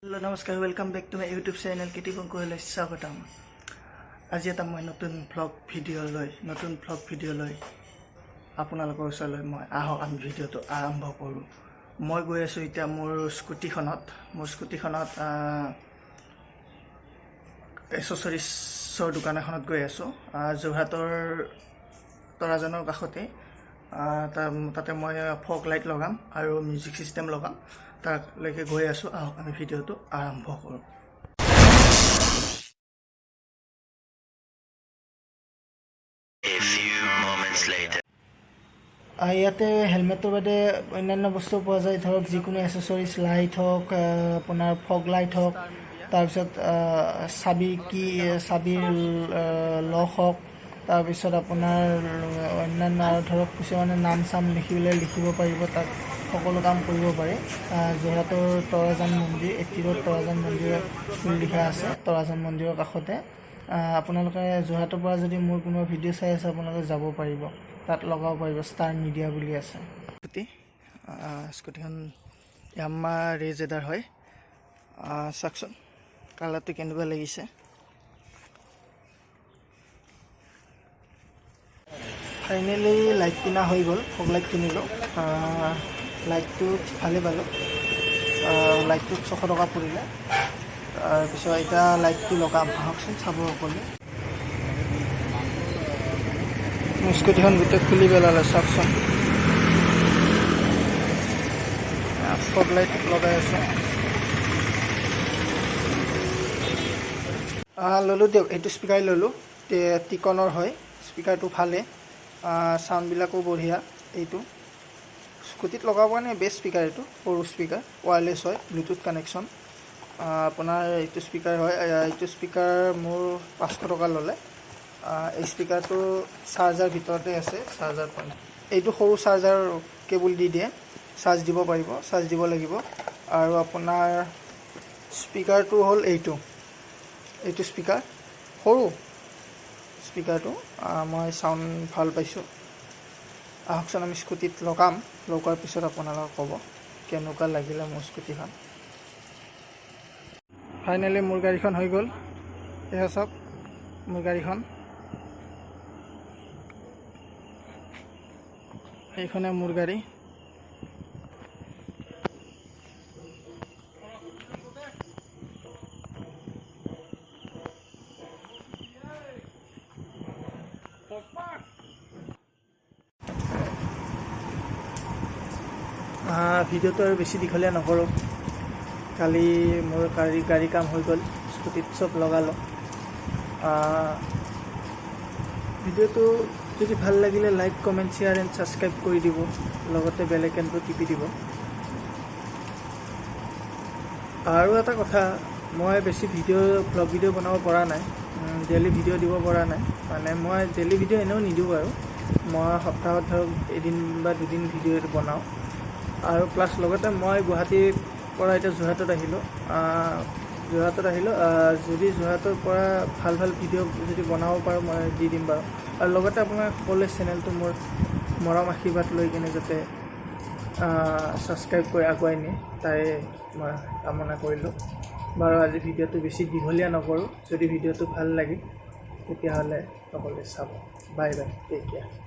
Hello, namaskar. Welcome back to my YouTube channel. Tikon korilu स्वागतम. আজি এটা মই নতুন vlog video লৈ আপোনালোকৰ ওচৰলৈ মই আমি ভিডিওটো আৰম্ভ কৰো. মই গৈ আছো এতিয়া মোৰ স্কুটিখনত এক্সেসৰিজৰ দোকান এখনত গৈ আছো. jorhator tarajanৰ কাষতে তাতে মই ফগ লাইট লগাম আৰু মিউজিক সিস্টেম লগাম. তাক লৈকে গৈ আছো. আমি ভিডিওটো আৰম্ভ কৰো. A few moments later. ইয়াতে হেলমেটৰ বাদে অন্যান্য বস্তু পোৱা যায়. ধৰক যিকোনো এক্সেসৰিজ লাইট হওক, আপোনাৰ ফগ লাইট হওক, তাৰপিছত চাবিৰ লক হওক, তাৰপিছত আপোনাৰ অন্যান্য ধৰক কিছুমানে নাম চাম লিখিব পাৰিব. তাত সকলো কাম কৰিব পাৰে. jorhator tarajan mandir 80 road tarajan mandir লিখা আছে. tarajan মন্দিৰৰ কাষতে আপোনালোকে jorhator পৰা যদি মোৰ কোনো ভিডিঅ' চাই আছে আপোনালোকে যাব পাৰিব. তাত লগাব পাৰিব. ষ্টাৰ মিডিয়া বুলি আছে. স্কুটিখন ইয়ামা ৰেজেডাৰ হয়. চাকচোন কালাৰটো কেনেকুৱা লাগিছে. ফাইনেলি লাইট কিনা হৈ গ'ল. ফগ লাইট কিনিলোঁ. লাইটটো ভালে পালোঁ. লাইটটোত 600 টকা পৰিলে. তাৰপিছত এতিয়া লাইটটো লগাম. আহকচোন চাব সকলোৱে. স্কুটিখন গোটেই খুলি পেলালে. চাওকচোন ফগ লাইট লগাই আছোঁ. ল'লোঁ দিয়ক. এইটো স্পীকাৰ ল'লোঁ. টিকনৰ হয়. স্পীকাৰটো ভালে. চাউণ্ডবিলাকো বঢ়িয়া. এইটো স্কুটিত লগাব কাৰণে বেষ্ট স্পীকাৰ. এইটো সৰু স্পীকাৰ, ৱায়াৰলেছ হয়, ব্লুটুথ কানেকশ্যন. আপোনাৰ এইটো স্পীকাৰ হয়. এইটো স্পীকাৰ মোৰ 500 টকা ল'লে. এই স্পীকাৰটো চাৰ্জাৰ ভিতৰতে আছে. চাৰ্জাৰ পইণ্ট এইটো সৰু চাৰ্জাৰ কেবুল দি দিয়ে. চাৰ্জ দিব পাৰিব. চাৰ্জ দিব লাগিব. আৰু আপোনাৰ স্পীকাৰটো হ'ল এইটো স্পীকাৰ সৰু স্পীকাৰটো. মই চাউণ্ড ভাল পাইছোঁ. আহকচোন আমি স্কুটিত লগোৱাৰ পিছত আপোনালোকে ক'ব কেনেকুৱা লাগিলে মোৰ স্কুটিখন. ফাইনেলি মোৰ গাড়ীখন হৈ গ'ল. এয়া চাওক মোৰ গাড়ীখন. এইখনে মোৰ গাড়ী. ভিডিঅ'টো আৰু বেছি দীঘলীয়া নকৰোঁ. কালি মোৰ গাড়ী কাম হৈ গ'ল. স্কুটিত চব লগালোঁ. ভিডিঅ'টো যদি ভাল লাগিলে like, comment, share and subscribe কৰি দিব. লগতে বেল আইকনটো টিপি দিব. আৰু এটা কথা, মই বেছি ভ্লগ ভিডিঅ' বনাব পৰা নাই. ডেইলি ভিডিঅ' দিব পৰা নাই. মানে মই ডেইলি ভিডিঅ' এনেও নিদিওঁ বাৰু. মই সপ্তাহত ধৰক এদিন বা দুদিন ভিডিঅ' বনাওঁ. আৰু প্লাছ লগতে মই গুৱাহাটীৰ পৰা এতিয়া jorhator আহিলোঁ. যদি jorhator পৰা ভাল ভিডিঅ' যদি বনাব পাৰোঁ মই দি দিম বাৰু. আৰু লগতে আপোনাৰ সকলোৱে চেনেলটো মোৰ মৰম আশীৰ্বাদ লৈ কিনে যাতে ছাবস্ক্ৰাইব কৰি আগুৱাই নিয়ে তাই মই কামনা কৰিলোঁ বাৰু. আজি ভিডিঅ'টো বেছি দীঘলীয়া নকৰোঁ. যদি ভিডিঅ'টো ভাল লাগে তেতিয়াহ'লে সকলোৱে চাব. Bye bye. Take care.